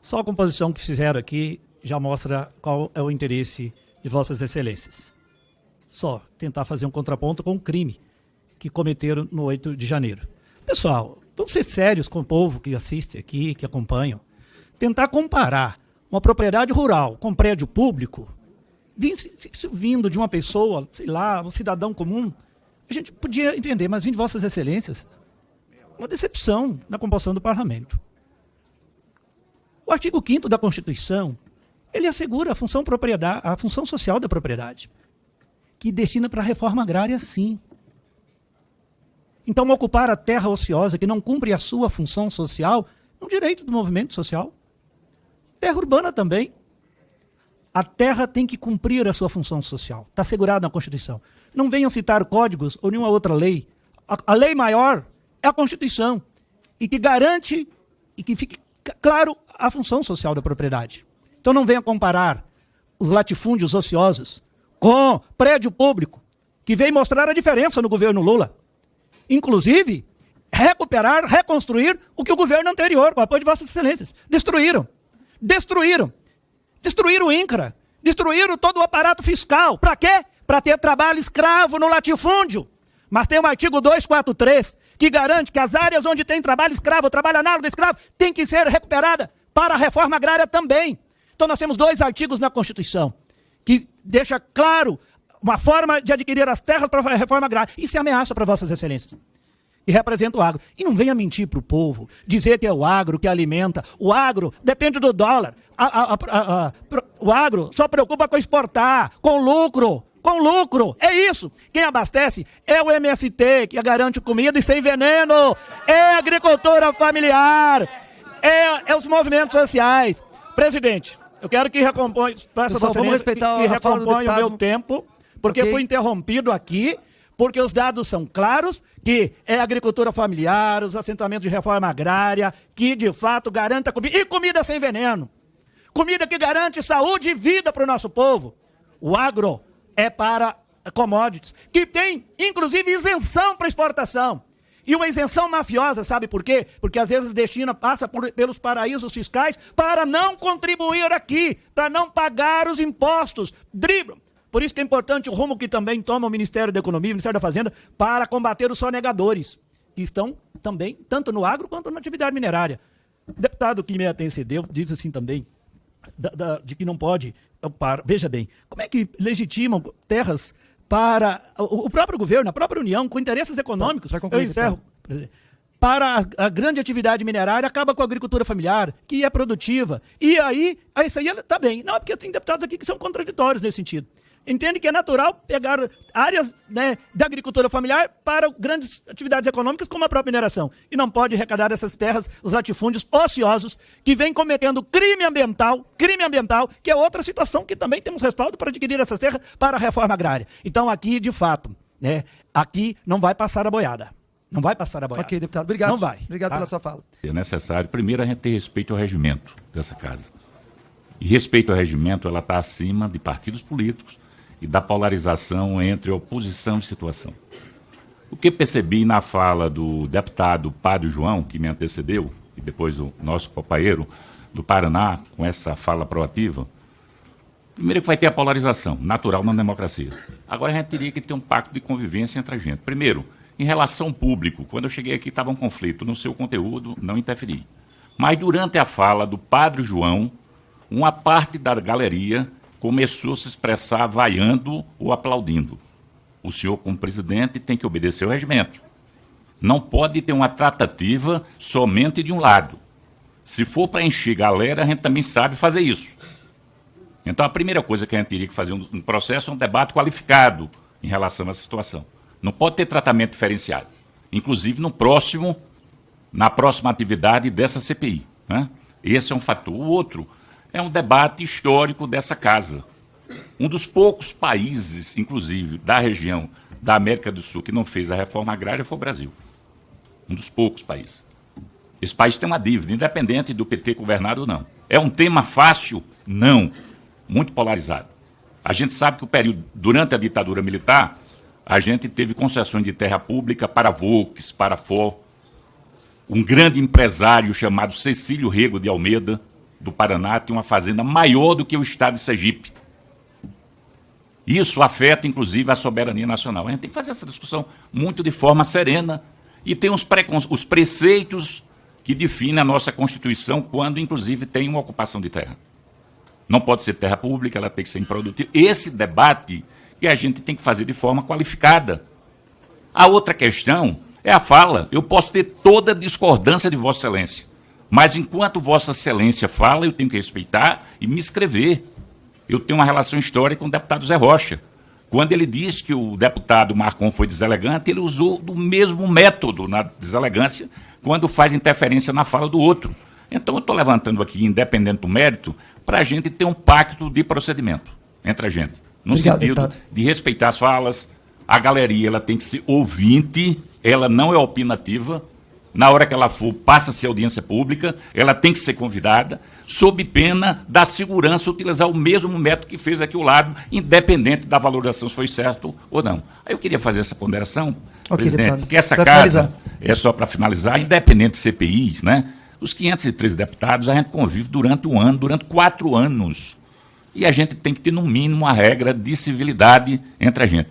Só a composição que fizeram aqui já mostra qual é o interesse de Vossas Excelências. Só tentar fazer um contraponto com o crime que cometeram no 8 de janeiro. Pessoal, vamos ser sérios com o povo que assiste aqui, que acompanham. Tentar comparar uma propriedade rural com prédio público, vindo de uma pessoa, sei lá, um cidadão comum, a gente podia entender, mas vindo de Vossas Excelências, uma decepção na composição do parlamento. O artigo 5º da Constituição, ele assegura a função social da propriedade, que destina para a reforma agrária, sim. Então, ocupar a terra ociosa, que não cumpre a sua função social, é um direito do movimento social. Terra urbana também. A terra tem que cumprir a sua função social. Está assegurado na Constituição. Não venham citar códigos ou nenhuma outra lei. A lei maior é a Constituição, e que garante e que fique claro a função social da propriedade. Então não venha comparar os latifúndios ociosos com prédio público, que vem mostrar a diferença no governo Lula. Inclusive, reconstruir o que o governo anterior, com o apoio de Vossas Excelências, destruíram. Destruíram o INCRA, destruíram todo o aparato fiscal. Para quê? Para ter trabalho escravo no latifúndio. Mas tem o artigo 243, que garante que as áreas onde tem trabalho escravo, trabalho análogo a escravo, tem que ser recuperada para a reforma agrária também. Então nós temos 2 artigos na Constituição, que deixa claro uma forma de adquirir as terras para a reforma agrária. Isso é ameaça para Vossas Excelências. E representa o agro. E não venha mentir para o povo, dizer que é o agro que alimenta. O agro depende do dólar. O agro só preocupa com exportar, com lucro. Com lucro, é isso. Quem abastece é o MST, que garante comida e sem veneno. É a agricultura familiar. É os movimentos sociais. Presidente, eu quero que recomponha, recomponha o meu tempo, porque fui interrompido aqui, porque os dados são claros, que é a agricultura familiar, os assentamentos de reforma agrária, que de fato garanta comida, e comida sem veneno. Comida que garante saúde e vida para o nosso povo. O agro é para commodities, que tem, inclusive, isenção para exportação. E uma isenção mafiosa, sabe por quê? Porque às vezes passa pelos paraísos fiscais para não contribuir aqui, para não pagar os impostos. Driblam. Por isso que é importante o rumo que também toma o Ministério da Economia, o Ministério da Fazenda, para combater os sonegadores, que estão também, tanto no agro quanto na atividade minerária. O deputado que me antecedeu diz assim também, de que não pode, veja bem, como é que legitimam terras para o próprio governo, a própria União, com interesses econômicos, eu encerro, para a grande atividade minerária, acaba com a agricultura familiar, que é produtiva, e aí, isso aí está bem, não, porque tem deputados aqui que são contraditórios nesse sentido. Entende que é natural pegar áreas, né, da agricultura familiar para grandes atividades econômicas, como a própria mineração. E não pode arrecadar essas terras, os latifúndios ociosos, que vêm cometendo crime ambiental, que é outra situação que também temos respaldo para adquirir essas terras para a reforma agrária. Então aqui, de fato, né, aqui não vai passar a boiada. Não vai passar a boiada. Ok, deputado. Obrigado. Não vai. Obrigado pela sua fala. É necessário, primeiro, a gente ter respeito ao regimento dessa casa. E respeito ao regimento, ela está acima de partidos políticos e da polarização entre oposição e situação. O que percebi na fala do deputado Padre João, que me antecedeu, e depois o nosso companheiro do Paraná, com essa fala proativa, primeiro que vai ter a polarização, natural na democracia. Agora a gente teria que ter um pacto de convivência entre a gente. Primeiro, em relação ao público, quando eu cheguei aqui estava um conflito, no seu conteúdo não interferi. Mas durante a fala do Padre João, uma parte da galeria começou a se expressar vaiando ou aplaudindo. O senhor, como presidente, tem que obedecer ao regimento. Não pode ter uma tratativa somente de um lado. Se for para encher galera, a gente também sabe fazer isso. Então, a primeira coisa que a gente teria que fazer um processo é um debate qualificado em relação a essa situação. Não pode ter tratamento diferenciado. Inclusive, na próxima atividade dessa CPI. Né? Esse é um fator. O outro é um debate histórico dessa casa. Um dos poucos países, inclusive, da região da América do Sul, que não fez a reforma agrária foi o Brasil. Um dos poucos países. Esse país tem uma dívida, independente do PT governar ou não. É um tema fácil? Não. Muito polarizado. A gente sabe que o período, durante a ditadura militar, a gente teve concessões de terra pública para Volks, para Ford. Um grande empresário chamado Cecílio Rego de Almeida, do Paraná tem uma fazenda maior do que o estado de Sergipe. Isso afeta, inclusive, a soberania nacional. A gente tem que fazer essa discussão muito de forma serena. E tem os preceitos que definem a nossa Constituição quando, inclusive, tem uma ocupação de terra. Não pode ser terra pública, ela tem que ser improdutiva. Esse debate que a gente tem que fazer de forma qualificada. A outra questão é a fala. Eu posso ter toda a discordância de Vossa Excelência, mas enquanto Vossa Excelência fala, eu tenho que respeitar e me inscrever. Eu tenho uma relação histórica com o deputado Zé Rocha. Quando ele disse que o deputado Marcon foi deselegante, ele usou do mesmo método na deselegância quando faz interferência na fala do outro. Então, eu estou levantando aqui, independente do mérito, para a gente ter um pacto de procedimento entre a gente. No Obrigado, sentido deputado, de respeitar as falas, a galeria ela tem que ser ouvinte, ela não é opinativa. Na hora que ela for, passa-se audiência pública, ela tem que ser convidada, sob pena da segurança utilizar o mesmo método que fez aqui ao lado, independente da valoração se foi certo ou não. Aí eu queria fazer essa ponderação, presidente, deputado. porque essa Pra casa, finalizar. é só para finalizar, independente de CPIs, né? Os 513 deputados, a gente convive durante um ano, durante 4 anos. E a gente tem que ter, no mínimo, uma regra de civilidade entre a gente.